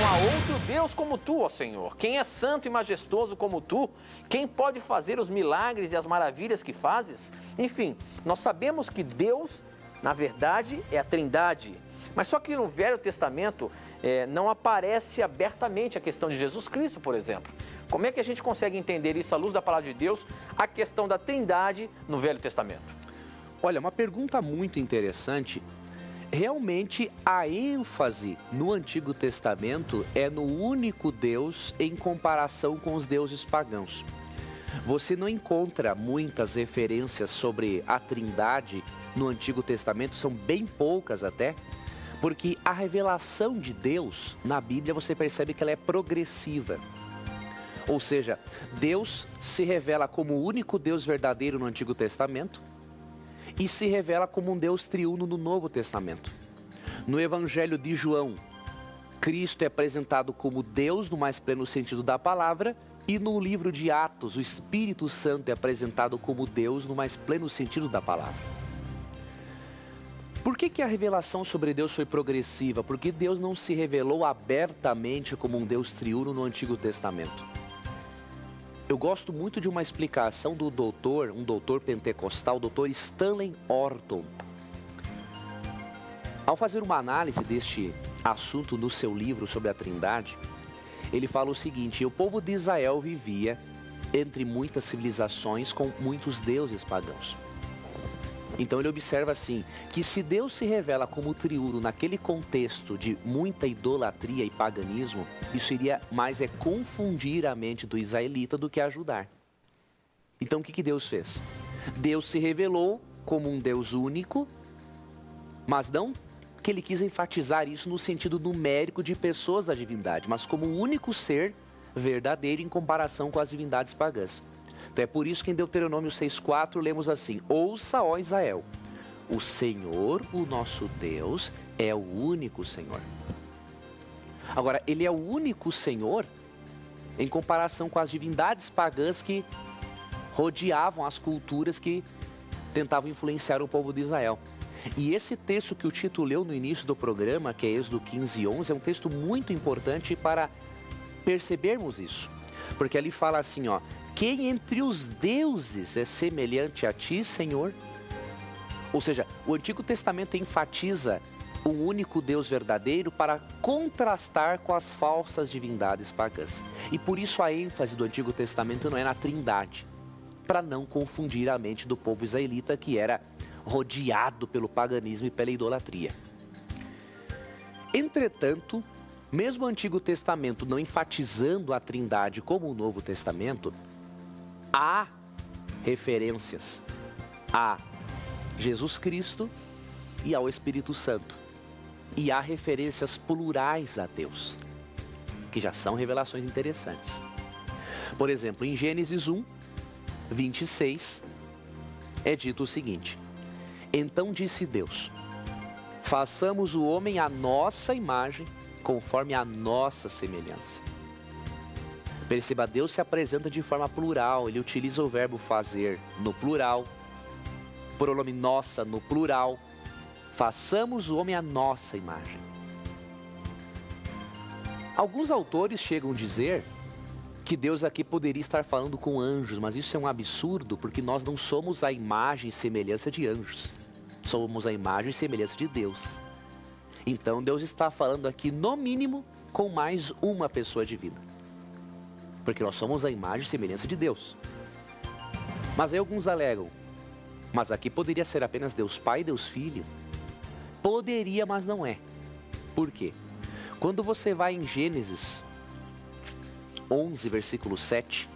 há outro Deus como tu, ó Senhor. Quem é santo e majestoso como tu? Quem pode fazer os milagres e as maravilhas que fazes? Enfim, nós sabemos que Deus, na verdade, é a Trindade. Mas só que no Velho Testamento não aparece abertamente a questão de Jesus Cristo, por exemplo. Como é que a gente consegue entender isso à luz da palavra de Deus, a questão da Trindade no Velho Testamento? Olha, uma pergunta muito interessante. Realmente, a ênfase no Antigo Testamento é no único Deus em comparação com os deuses pagãos. Você não encontra muitas referências sobre a Trindade no Antigo Testamento, são bem poucas até, porque a revelação de Deus na Bíblia você percebe que ela é progressiva. Ou seja, Deus se revela como o único Deus verdadeiro no Antigo Testamento e se revela como um Deus triuno no Novo Testamento. No Evangelho de João, Cristo é apresentado como Deus no mais pleno sentido da palavra, e no livro de Atos, o Espírito Santo é apresentado como Deus no mais pleno sentido da palavra. Por que a revelação sobre Deus foi progressiva? Porque Deus não se revelou abertamente como um Deus triuno no Antigo Testamento. Eu gosto muito de uma explicação do um doutor pentecostal, o doutor Stanley Orton. Ao fazer uma análise deste assunto no seu livro sobre a Trindade, ele fala o seguinte: o povo de Israel vivia entre muitas civilizações com muitos deuses pagãos. Então ele observa assim, que se Deus se revela como triuno naquele contexto de muita idolatria e paganismo, isso iria mais confundir a mente do israelita do que ajudar. Então o que Deus fez? Deus se revelou como um Deus único, mas não que ele quis enfatizar isso no sentido numérico de pessoas da divindade, mas como um único ser verdadeiro em comparação com as divindades pagãs. Então é por isso que em Deuteronômio 6,4 lemos assim: ouça, ó Israel, o Senhor, o nosso Deus, é o único Senhor. Agora, ele é o único Senhor em comparação com as divindades pagãs que rodeavam as culturas que tentavam influenciar o povo de Israel. E esse texto que o Tito leu no início do programa, que é Êxodo 15:11, é um texto muito importante para percebermos isso. Porque ali fala assim, ó: quem entre os deuses é semelhante a ti, Senhor? Ou seja, o Antigo Testamento enfatiza um único Deus verdadeiro para contrastar com as falsas divindades pagãs. E por isso a ênfase do Antigo Testamento não é na Trindade, para não confundir a mente do povo israelita, que era rodeado pelo paganismo e pela idolatria. Entretanto, mesmo o Antigo Testamento não enfatizando a Trindade como o Novo Testamento, há referências a Jesus Cristo e ao Espírito Santo. E há referências plurais a Deus, que já são revelações interessantes. Por exemplo, em Gênesis 1:26, é dito o seguinte: então disse Deus, façamos o homem à nossa imagem, conforme a nossa semelhança. Perceba, Deus se apresenta de forma plural, ele utiliza o verbo fazer no plural, pronome nossa no plural, façamos o homem à nossa imagem. Alguns autores chegam a dizer que Deus aqui poderia estar falando com anjos, mas isso é um absurdo, porque nós não somos a imagem e semelhança de anjos, somos a imagem e semelhança de Deus. Então Deus está falando aqui, no mínimo, com mais uma pessoa divina, porque nós somos a imagem e semelhança de Deus. Mas aí alguns alegam, mas aqui poderia ser apenas Deus Pai e Deus Filho. Poderia, mas não é. Por quê? Quando você vai em Gênesis 11, versículo 7,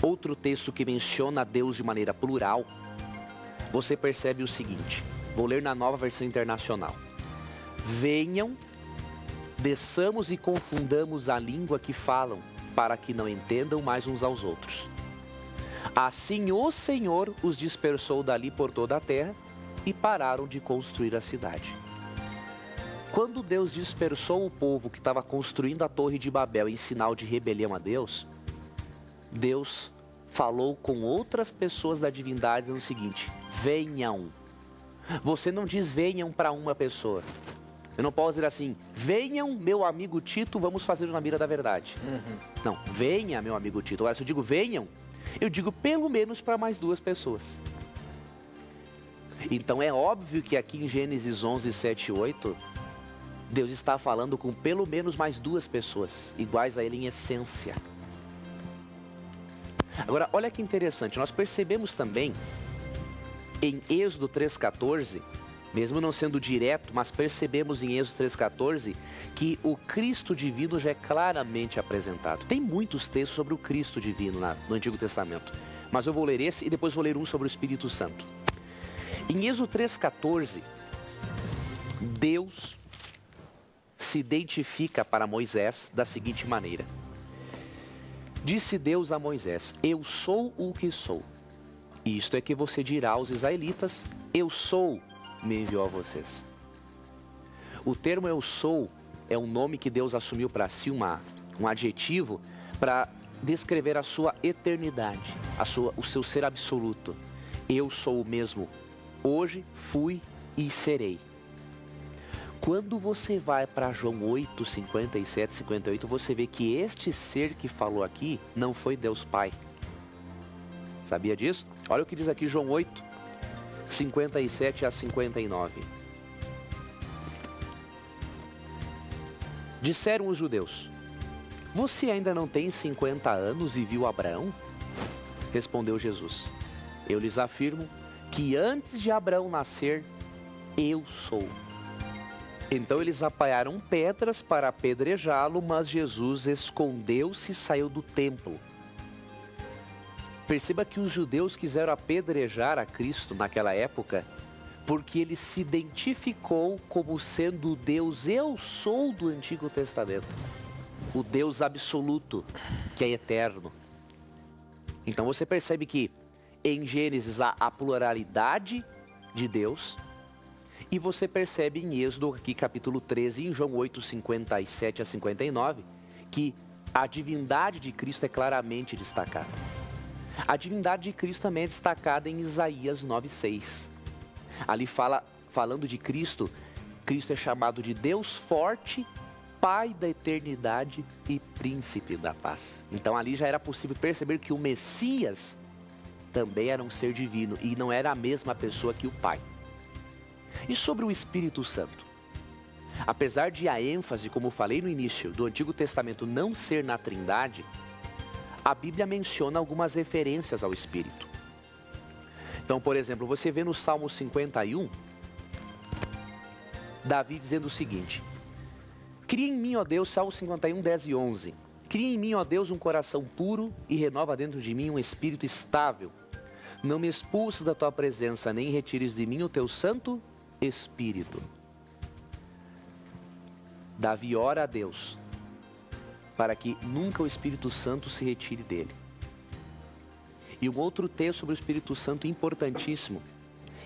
outro texto que menciona Deus de maneira plural, você percebe o seguinte, vou ler na Nova Versão Internacional: venham, desçamos e confundamos a língua que falam, para que não entendam mais uns aos outros. Assim o Senhor os dispersou dali por toda a terra e pararam de construir a cidade. Quando Deus dispersou o povo que estava construindo a Torre de Babel em sinal de rebelião a Deus, Deus falou com outras pessoas da divindade no seguinte: venham. Você não diz venham para uma pessoa, Eu não posso dizer assim, venham, meu amigo Tito, vamos fazer na mira da verdade. Não, venha, meu amigo Tito. Agora, se eu digo venham, eu digo pelo menos para mais 2 pessoas. Então é óbvio que aqui em Gênesis 11, 7 e 8, Deus está falando com pelo menos mais 2 pessoas, iguais a Ele em essência. Agora, olha que interessante, nós percebemos também em Êxodo 3,14, mesmo não sendo direto, mas percebemos em Êxodo 3,14 que o Cristo divino já é claramente apresentado. Tem muitos textos sobre o Cristo divino no Antigo Testamento, mas eu vou ler esse e depois vou ler um sobre o Espírito Santo. Em Êxodo 3,14, Deus se identifica para Moisés da seguinte maneira. Disse Deus a Moisés, eu sou o que sou. Isto é que você dirá aos israelitas, eu sou, me enviou a vocês. O termo eu sou é um nome que Deus assumiu para si, um adjetivo, para descrever a sua eternidade, o seu ser absoluto. Eu sou o mesmo hoje, fui e serei. Quando você vai para João 8, 57, 58, você vê que este ser que falou aqui não foi Deus Pai. Sabia disso? Olha o que diz aqui João 8, 57 a 59. Disseram os judeus, você ainda não tem 50 anos e viu Abraão? Respondeu Jesus, eu lhes afirmo que antes de Abraão nascer, eu sou. Então eles apaiaram pedras para apedrejá-lo, mas Jesus escondeu-se e saiu do templo. Perceba que os judeus quiseram apedrejar a Cristo naquela época, porque ele se identificou como sendo o Deus eu sou do Antigo Testamento. O Deus absoluto, que é eterno. Então você percebe que em Gênesis há a pluralidade de Deus, e você percebe em Êxodo, aqui capítulo 13, em João 8, 57 a 59, que a divindade de Cristo é claramente destacada. A divindade de Cristo também é destacada em Isaías 9, 6. Ali falando de Cristo, Cristo é chamado de Deus forte, Pai da eternidade e Príncipe da paz. Então ali já era possível perceber que o Messias também era um ser divino e não era a mesma pessoa que o Pai. E sobre o Espírito Santo? Apesar de a ênfase, como falei no início, do Antigo Testamento não ser na Trindade, a Bíblia menciona algumas referências ao Espírito. Então, por exemplo, você vê no Salmo 51, Davi dizendo o seguinte, cria em mim, ó Deus, Salmo 51, 10 e 11, cria em mim, ó Deus, um coração puro e renova dentro de mim um espírito estável. Não me expulses da tua presença, nem retires de mim o teu Santo Espírito. Davi ora a Deus para que nunca o Espírito Santo se retire dele. E um outro texto sobre o Espírito Santo importantíssimo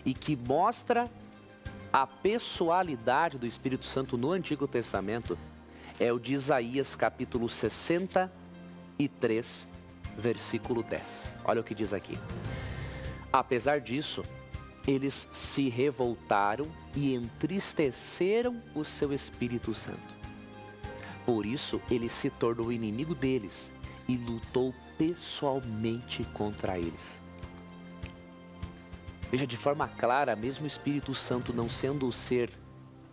e que mostra a pessoalidade do Espírito Santo no Antigo Testamento é o de Isaías capítulo 63, versículo 10. Olha o que diz aqui. Apesar disso, eles se revoltaram e entristeceram o seu Espírito Santo. Por isso, ele se tornou inimigo deles e lutou pessoalmente contra eles. Veja, de forma clara, mesmo o Espírito Santo não sendo o ser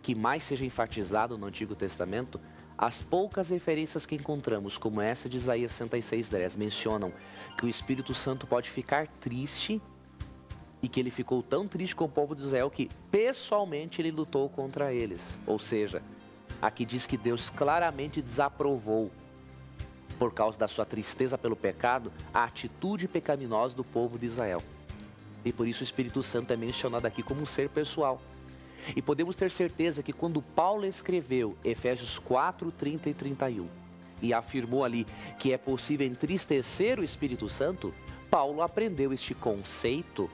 que mais seja enfatizado no Antigo Testamento, as poucas referências que encontramos, como essa de Isaías 66:10, mencionam que o Espírito Santo pode ficar triste e que ele ficou tão triste com o povo de Israel que pessoalmente ele lutou contra eles. Ou seja, aqui diz que Deus claramente desaprovou, por causa da sua tristeza pelo pecado, a atitude pecaminosa do povo de Israel. E por isso o Espírito Santo é mencionado aqui como um ser pessoal. E podemos ter certeza que quando Paulo escreveu Efésios 4, 30 e 31, e afirmou ali que é possível entristecer o Espírito Santo, Paulo aprendeu este conceito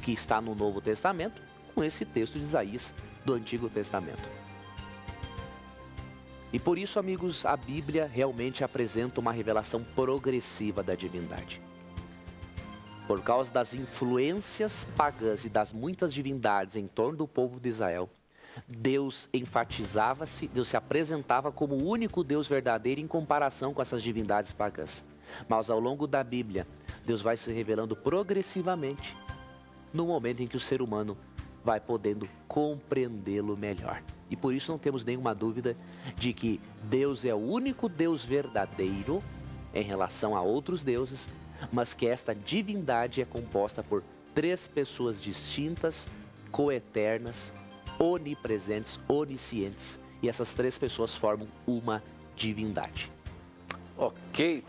que está no Novo Testamento com esse texto de Isaías do Antigo Testamento. E por isso, amigos, a Bíblia realmente apresenta uma revelação progressiva da divindade. Por causa das influências pagãs e das muitas divindades em torno do povo de Israel, Deus enfatizava-se, Deus se apresentava como o único Deus verdadeiro em comparação com essas divindades pagãs. Mas ao longo da Bíblia, Deus vai se revelando progressivamente no momento em que o ser humano vai podendo compreendê-lo melhor. E por isso não temos nenhuma dúvida de que Deus é o único Deus verdadeiro em relação a outros deuses, mas que esta divindade é composta por 3 pessoas distintas, coeternas, onipresentes, oniscientes. E essas 3 pessoas formam uma divindade. Ok,